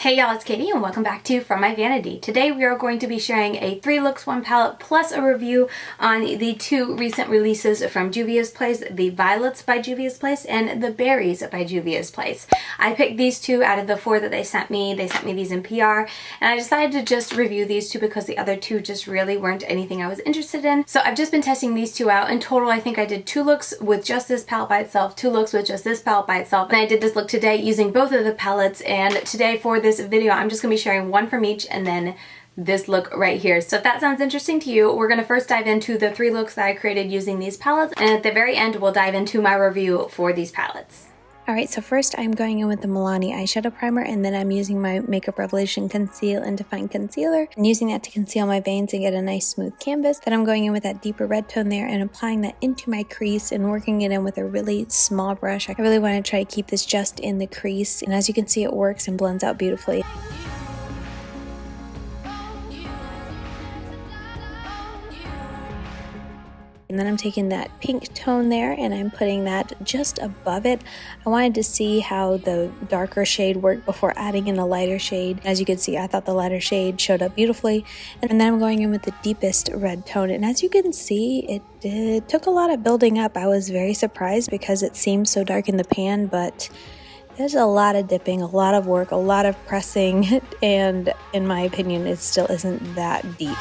Hey y'all, it's Katie and welcome back to From My Vanity. Today we are going to be sharing a 3 looks 1 palette plus a review on the 2 recent releases from Juvia's Place, the Violets by Juvia's Place and the Berries by Juvia's Place. I picked these 2 out of the 4 that they sent me. They sent me these in PR and I decided to just review these 2 because the other 2 just really weren't anything I was interested in. So I've just been testing these 2 out. In total, I think I did 2 looks with just this palette by itself, 2 looks with just this palette by itself, and I did this look today using both of the palettes. And today for this video I'm just gonna be sharing one from each and then this look right here. So if that sounds interesting to you, we're gonna first dive into the 3 looks that I created using these palettes, and at the very end we'll dive into my review for these palettes. Alright, so first I'm going in with the Milani Eyeshadow Primer, and then I'm using my Makeup Revolution Conceal and Define Concealer and using that to conceal my veins and get a nice smooth canvas. Then I'm going in with that deeper red tone there and applying that into my crease and working it in with a really small brush. I really want to try to keep this just in the crease, and as you can see it works and blends out beautifully. And then I'm taking that pink tone there and I'm putting that just above it. I wanted to see how the darker shade worked before adding in a lighter shade. As you can see, I thought the lighter shade showed up beautifully. And then I'm going in with the deepest red tone. And as you can see, it took a lot of building up. I was very surprised because it seemed so dark in the pan, but there's a lot of dipping, a lot of work, a lot of pressing, and in my opinion, it still isn't that deep.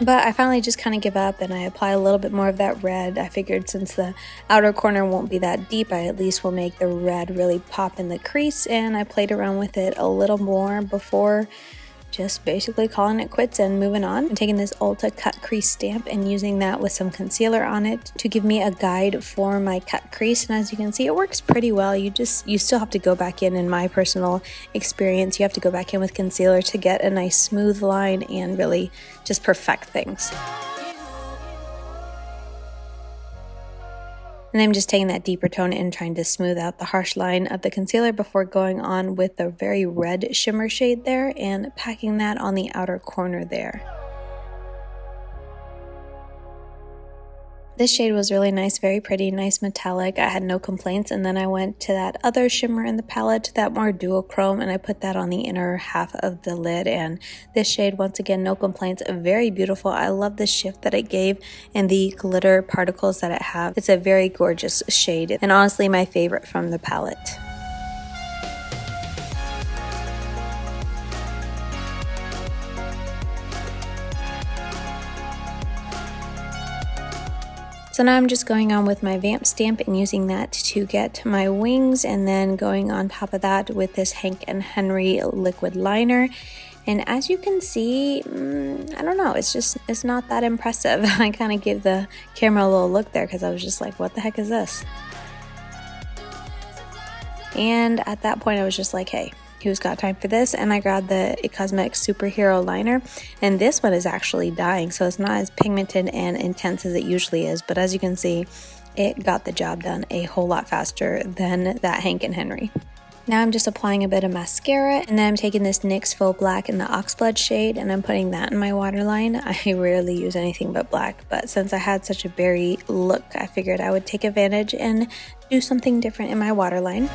But I finally just kind of give up and I apply a little bit more of that red. I figured since the outer corner won't be that deep, I at least will make the red really pop in the crease, and I played around with it a little more before just basically calling it quits and moving on. I'm taking this Ulta cut crease stamp and using that with some concealer on it to give me a guide for my cut crease, and as you can see it works pretty well. You still have to go back in my personal experience, you have to go back in with concealer to get a nice smooth line and really just perfect things. And I'm just taking that deeper tone and trying to smooth out the harsh line of the concealer before going on with the very red shimmer shade there and packing that on the outer corner there. This shade was really nice, very pretty, nice metallic. I had no complaints, and then I went to that other shimmer in the palette, that more duochrome, and I put that on the inner half of the lid. And this shade, once again, no complaints, very beautiful. I love the shift that it gave and the glitter particles that it have. It's a very gorgeous shade and honestly my favorite from the palette. So now I'm just going on with my Vamp stamp and using that to get my wings, and then going on top of that with this Hank and Henry liquid liner. And as you can see, I don't know, it's not that impressive. I kind of gave the camera a little look there because I was just like, what the heck is this? And at that point I was just like, hey, who's got time for this? And I grabbed the It Cosmetics Superhero Liner, and this one is actually dying, so it's not as pigmented and intense as it usually is, but as you can see, it got the job done a whole lot faster than that Hank and Henry. Now I'm just applying a bit of mascara, and then I'm taking this NYX Faux Black in the Oxblood shade, and I'm putting that in my waterline. I rarely use anything but black, but since I had such a berry look, I figured I would take advantage and do something different in my waterline.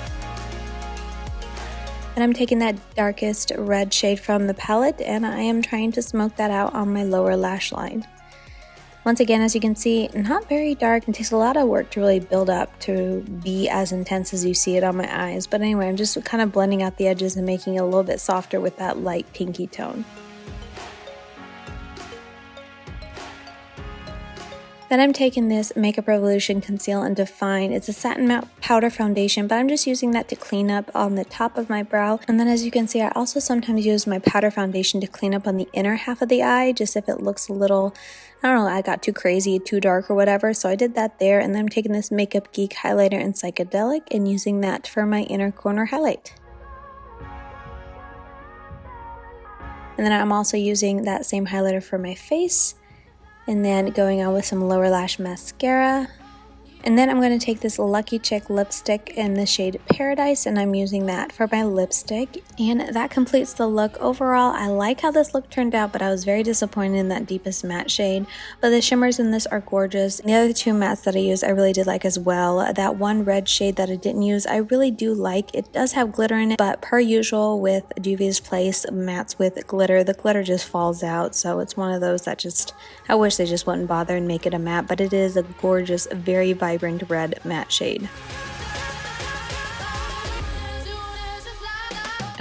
And I'm taking that darkest red shade from the palette and I am trying to smoke that out on my lower lash line. Once again, as you can see, not very dark. It takes a lot of work to really build up to be as intense as you see it on my eyes. But anyway, I'm just kind of blending out the edges and making it a little bit softer with that light pinky tone. Then I'm taking this Makeup Revolution Conceal and Define. It's a satin matte powder foundation, but I'm just using that to clean up on the top of my brow. And then as you can see, I also sometimes use my powder foundation to clean up on the inner half of the eye, just if it looks a little, I don't know, I got too crazy, too dark or whatever. So I did that there. And then I'm taking this Makeup Geek highlighter in Psychedelic and using that for my inner corner highlight. And then I'm also using that same highlighter for my face. And then going on with some lower lash mascara And then I'm going to take this Lucky Chick lipstick in the shade Paradise, and I'm using that for my lipstick. And that completes the look. Overall, I like how this look turned out, but I was very disappointed in that deepest matte shade. But the shimmers in this are gorgeous. The other two mattes that I used, I really did like as well. That one red shade that I didn't use, I really do like. It does have glitter in it, but per usual with Juvia's Place mattes with glitter, the glitter just falls out. So it's one of those that just, I wish they just wouldn't bother and make it a matte, but it is a gorgeous, very vibrant red matte shade.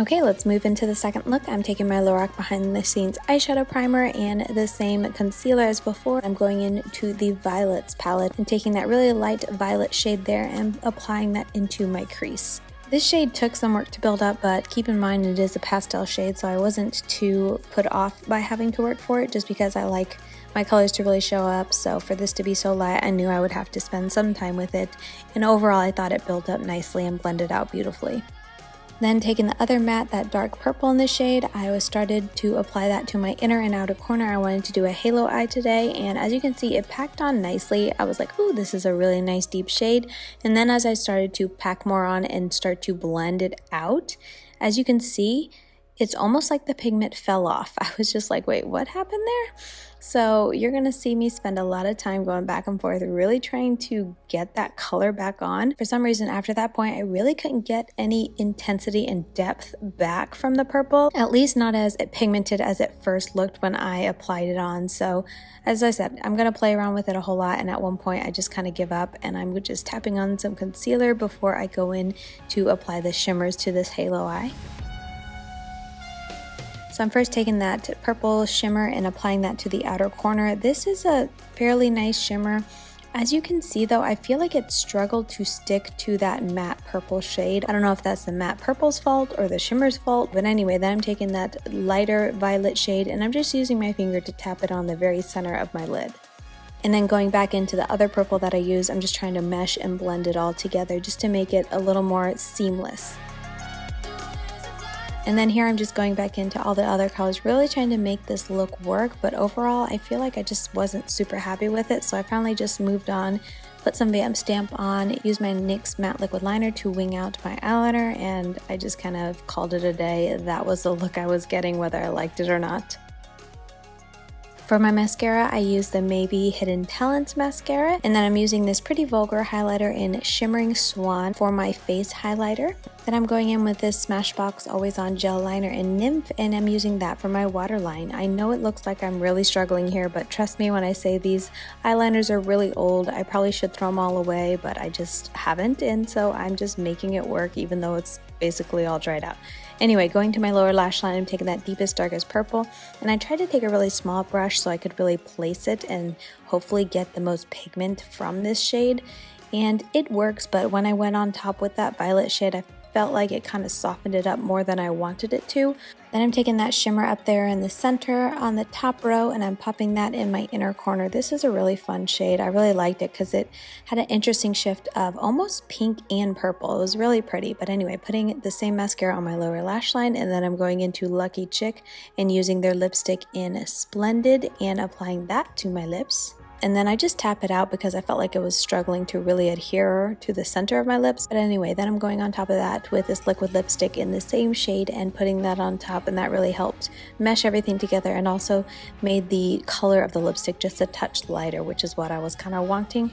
Okay, let's move into the second look. I'm taking my LORAC Behind the Scenes eyeshadow primer and the same concealer as before. I'm going into the Violets palette and taking that really light violet shade there and applying that into my crease. This shade took some work to build up, but keep in mind it is a pastel shade, so I wasn't too put off by having to work for it, just because I like my colors to really show up. So for this to be so light, I knew I would have to spend some time with it, and overall I thought it built up nicely and blended out beautifully. Then taking the other matte, that dark purple in the shade, I started to apply that to my inner and outer corner. I wanted to do a halo eye today, and as you can see, it packed on nicely. I was like, ooh, this is a really nice deep shade. And then as I started to pack more on and start to blend it out, as you can see, it's almost like the pigment fell off. I was just like, wait, what happened there? So you're gonna see me spend a lot of time going back and forth, really trying to get that color back on. For some reason, after that point, I really couldn't get any intensity and depth back from the purple, at least not as pigmented as it first looked when I applied it on. So as I said, I'm gonna play around with it a whole lot, and at one point I just kind of give up and I'm just tapping on some concealer before I go in to apply the shimmers to this halo eye. So I'm first taking that purple shimmer and applying that to the outer corner. This is a fairly nice shimmer. As you can see though, I feel like it struggled to stick to that matte purple shade. I don't know if that's the matte purple's fault or the shimmer's fault, but anyway, then I'm taking that lighter violet shade and I'm just using my finger to tap it on the very center of my lid. And then going back into the other purple that I used, I'm just trying to mesh and blend it all together just to make it a little more seamless. And then here I'm just going back into all the other colors, really trying to make this look work, but overall I feel like I just wasn't super happy with it, so I finally just moved on, put some Vamp stamp on, used my NYX matte liquid liner to wing out my eyeliner, and I just kind of called it a day. That was the look I was getting, whether I liked it or not. For my mascara, I use the Maybe Hidden Talents mascara, and then I'm using this Pretty Vulgar highlighter in Shimmering Swan for my face highlighter. Then I'm going in with this Smashbox Always On Gel Liner in Nymph, and I'm using that for my waterline. I know it looks like I'm really struggling here, but trust me when I say these eyeliners are really old. I probably should throw them all away, but I just haven't, and so I'm just making it work even though it's basically all dried out. Anyway, going to my lower lash line, I'm taking that deepest, darkest purple, and I tried to take a really small brush so I could really place it and hopefully get the most pigment from this shade. And it works, but when I went on top with that violet shade, I felt like it kind of softened it up more than I wanted it to. Then I'm taking that shimmer up there in the center on the top row and I'm popping that in my inner corner. This is a really fun shade. I really liked it because it had an interesting shift of almost pink and purple. It was really pretty. But anyway, putting the same mascara on my lower lash line, and then I'm going into Lucky Chick and using their lipstick in Splendid and applying that to my lips. And then I just tap it out because I felt like it was struggling to really adhere to the center of my lips. But anyway, then I'm going on top of that with this liquid lipstick in the same shade and putting that on top, and that really helped mesh everything together and also made the color of the lipstick just a touch lighter, which is what I was kind of wanting.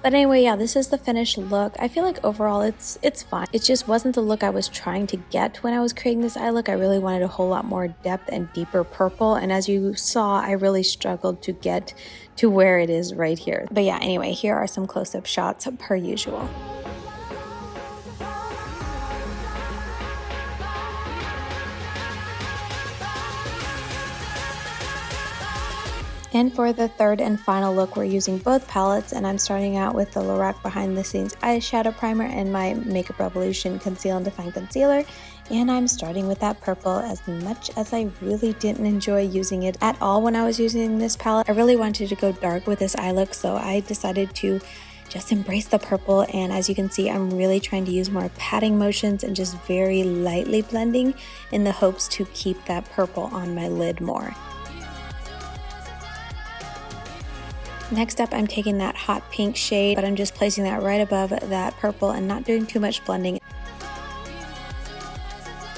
But anyway, yeah, this is the finished look. I feel like overall it's fine. It just wasn't the look I was trying to get when I was creating this eye look. I really wanted a whole lot more depth and deeper purple, and as you saw, I really struggled to get to where it is right here. But yeah, anyway, here are some close-up shots per usual. And for the third and final look, we're using both palettes, and I'm starting out with the LORAC Behind the Scenes Eyeshadow Primer and my Makeup Revolution Conceal and Define Concealer. And I'm starting with that purple. As much as I really didn't enjoy using it at all when I was using this palette, I really wanted to go dark with this eye look, so I decided to just embrace the purple. And as you can see, I'm really trying to use more patting motions and just very lightly blending in the hopes to keep that purple on my lid more. Next up, I'm taking that hot pink shade, but I'm just placing that right above that purple and not doing too much blending.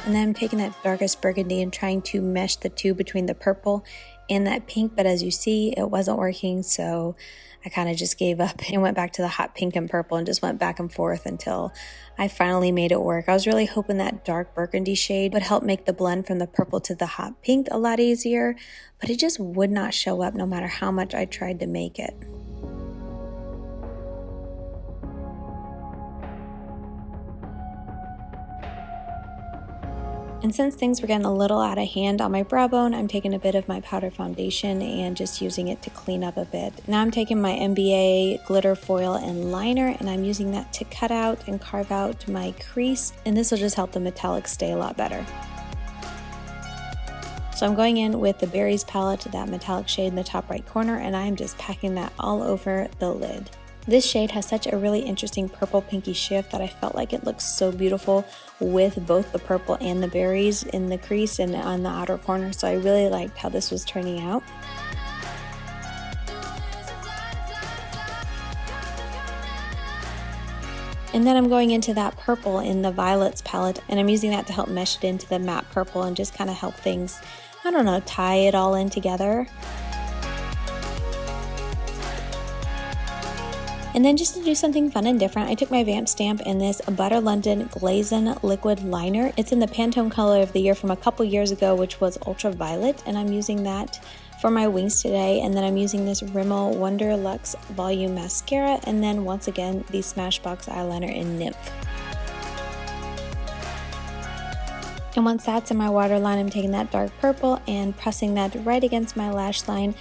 And then I'm taking that darkest burgundy and trying to mesh the two between the purple and that pink, but as you see, it wasn't working, so I kind of just gave up and went back to the hot pink and purple and just went back and forth until I finally made it work. I was really hoping that dark burgundy shade would help make the blend from the purple to the hot pink a lot easier, but it just would not show up no matter how much I tried to make it. And since things were getting a little out of hand on my brow bone, I'm taking a bit of my powder foundation and just using it to clean up a bit. Now I'm taking my NBA glitter foil and liner, and I'm using that to cut out and carve out my crease, and this will just help the metallic stay a lot better. So I'm going in with the Berries palette, that metallic shade in the top right corner, and I'm just packing that all over the lid. This shade has such a really interesting purple pinky shift that I felt like it looks so beautiful with both the purple and the berries in the crease and on the outer corner, so I really liked how this was turning out. And then I'm going into that purple in the Violets palette, and I'm using that to help mesh it into the matte purple and just kind of help things, I don't know, tie it all in together. And then just to do something fun and different, I took my Vamp stamp in this Butter London Glazin liquid liner. It's in the Pantone color of the year from a couple years ago, which was Ultraviolet, and I'm using that for my wings today. And then I'm using this Rimmel Wonder Luxe Volume Mascara, and then once again the Smashbox eyeliner in Nymph. And once that's in my waterline, I'm taking that dark purple and pressing that right against my lash line.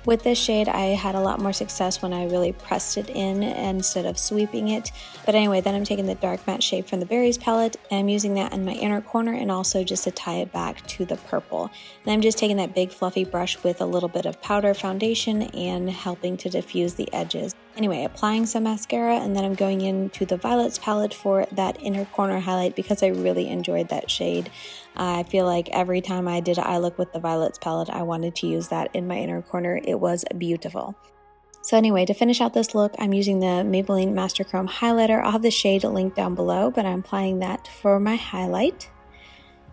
With this shade, I had a lot more success when I really pressed it in instead of sweeping it. But anyway, then I'm taking the dark matte shade from the Berries palette, and I'm using that in my inner corner and also just to tie it back to the purple. And I'm just taking that big fluffy brush with a little bit of powder foundation and helping to diffuse the edges. Anyway, applying some mascara, and then I'm going into the Violets palette for that inner corner highlight because I really enjoyed that shade. I feel like every time I did an eye look with the Violets palette, I wanted to use that in my inner corner. It was beautiful. So anyway, to finish out this look, I'm using the Maybelline Master Chrome highlighter. I'll have the shade linked down below, but I'm applying that for my highlight.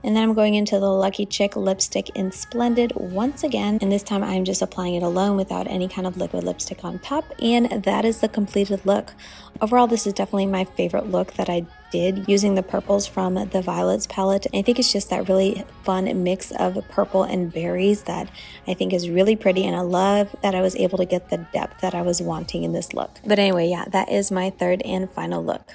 And then I'm going into the Lucky Chick lipstick in Splendid once again, and this time I'm just applying it alone without any kind of liquid lipstick on top, and that is the completed look. Overall, this is definitely my favorite look that I did using the purples from the Violets palette. I think it's just that really fun mix of purple and berries that I think is really pretty, and I love that I was able to get the depth that I was wanting in this look. But anyway, yeah, that is my third and final look.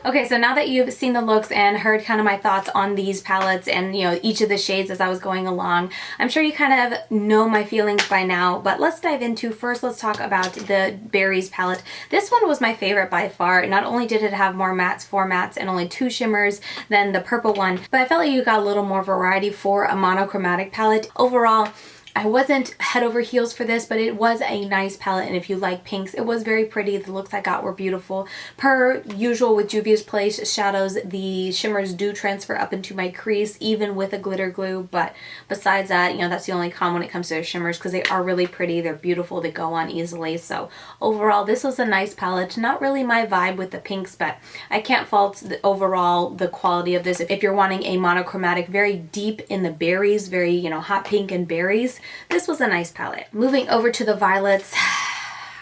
Okay, so now that you've seen the looks and heard kind of my thoughts on these palettes and, you know, each of the shades as I was going along, I'm sure you kind of know my feelings by now, but let's dive into, first let's talk about the Berries palette. This one was my favorite by far. Not only did it have more mattes, 4 mattes, and only 2 shimmers than the purple one, but I felt like you got a little more variety for a monochromatic palette. Overall, I wasn't head over heels for this, but it was a nice palette, and if you like pinks, it was very pretty. The looks I got were beautiful. Per usual with Juvia's Place shadows, the shimmers do transfer up into my crease, even with a glitter glue, but besides that, you know, that's the only con when it comes to their shimmers, because they are really pretty, they're beautiful, they go on easily. So overall, this was a nice palette. Not really my vibe with the pinks, but I can't fault overall the quality of this. If you're wanting a monochromatic, very deep in the berries, very, you know, hot pink and berries, this was a nice palette. Moving over to the Violets,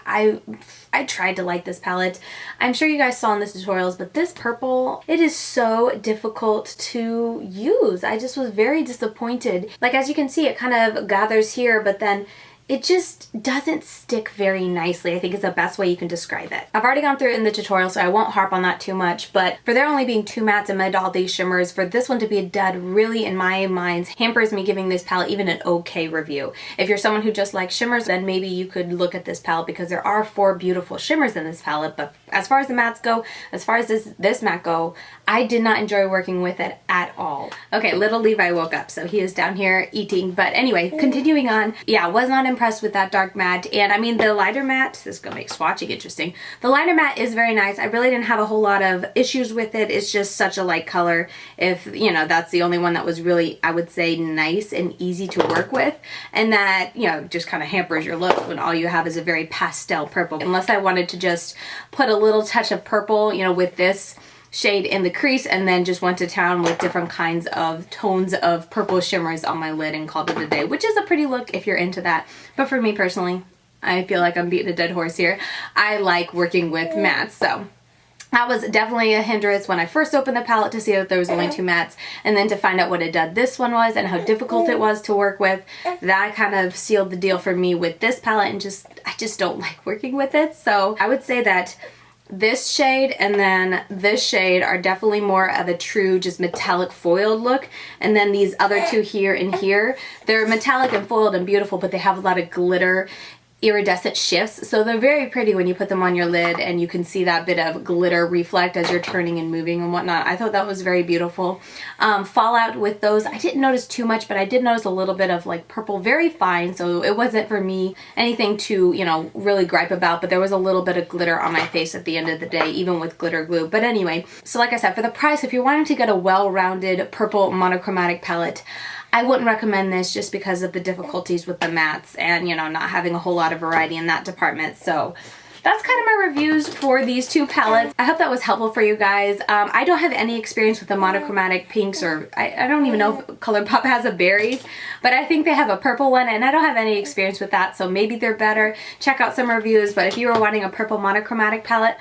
I tried to like this palette. I'm sure you guys saw in the tutorials, but this purple, it is so difficult to use. I just was very disappointed. Like, as you can see, it kind of gathers here, but then it just doesn't stick very nicely, I think is the best way you can describe it. I've already gone through it in the tutorial, so I won't harp on that too much, but for there only being 2 mattes amid all these shimmers, for this one to be a dud really, in my mind, hampers me giving this palette even an okay review. If you're someone who just likes shimmers, then maybe you could look at this palette, because there are 4 beautiful shimmers in this palette, but as far as the mattes go, as far as this matte go, I did not enjoy working with it at all. Okay, little Levi woke up, so he is down here eating, but anyway, continuing on. Yeah, was not in impressed with that dark matte. And I mean, the lighter matte, this is gonna make swatching interesting. The lighter matte is very nice. I really didn't have a whole lot of issues with it. It's just such a light color. If, you know, that's the only one that was really, I would say, nice and easy to work with. And that, you know, just kind of hampers your look when all you have is a very pastel purple. Unless I wanted to just put a little touch of purple, you know, with this shade in the crease, and then just went to town with different kinds of tones of purple shimmers on my lid and called it a day, which is a pretty look if you're into that. But for me personally, I feel like I'm beating a dead horse here. I like working with mattes, so that was definitely a hindrance when I first opened the palette to see that there was only 2 mattes, and then to find out what a dud this one was and how difficult it was to work with. That kind of sealed the deal for me with this palette, and I just don't like working with it. So I would say that this shade and then this shade are definitely more of a true just metallic foiled look, and then these other 2 here and here, they're metallic and foiled and beautiful, but they have a lot of glitter iridescent shifts, so they're very pretty when you put them on your lid and you can see that bit of glitter reflect as you're turning and moving and whatnot. I thought that was very beautiful. Fallout with those, I didn't notice too much, but I did notice a little bit of like purple, very fine, so it wasn't for me anything to, you know, really gripe about, but there was a little bit of glitter on my face at the end of the day, even with glitter glue. But anyway, so like I said, for the price, if you're wanting to get a well-rounded purple monochromatic palette, I wouldn't recommend this just because of the difficulties with the mattes and, you know, not having a whole lot of variety in that department. So that's kind of my reviews for these 2 palettes. I hope that was helpful for you guys. I don't have any experience with the monochromatic pinks, or I don't even know if ColourPop has a berries, but I think they have a purple one, and I don't have any experience with that, so maybe they're better. Check out some reviews, but if you were wanting a purple monochromatic palette,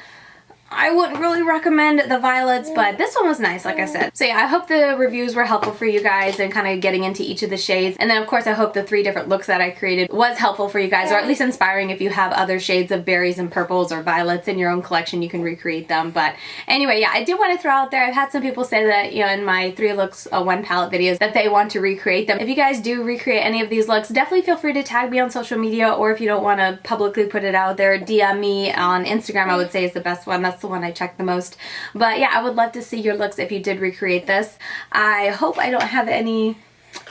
I wouldn't really recommend the violets, but this one was nice, like I said. So yeah, I hope the reviews were helpful for you guys and kind of getting into each of the shades. And then of course I hope the 3 different looks that I created was helpful for you guys, or at least inspiring. If you have other shades of berries and purples or violets in your own collection, you can recreate them. But anyway, yeah, I did want to throw out there, I've had some people say that, you know, in my 3 looks 1 palette videos, that they want to recreate them. If you guys do recreate any of these looks, definitely feel free to tag me on social media, or if you don't want to publicly put it out there, DM me on Instagram. I would say is the best one. That's the one I check the most. But yeah, I would love to see your looks if you did recreate this. I hope I don't have any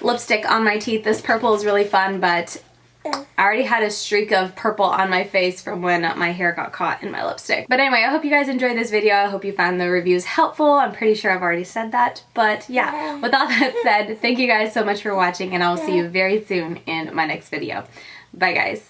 lipstick on my teeth. This purple is really fun, but I already had a streak of purple on my face from when my hair got caught in my lipstick. But anyway, I hope you guys enjoyed this video. I hope you found the reviews helpful. I'm pretty sure I've already said that. But yeah, with all that said, thank you guys so much for watching, and I will see you very soon in my next video. Bye guys.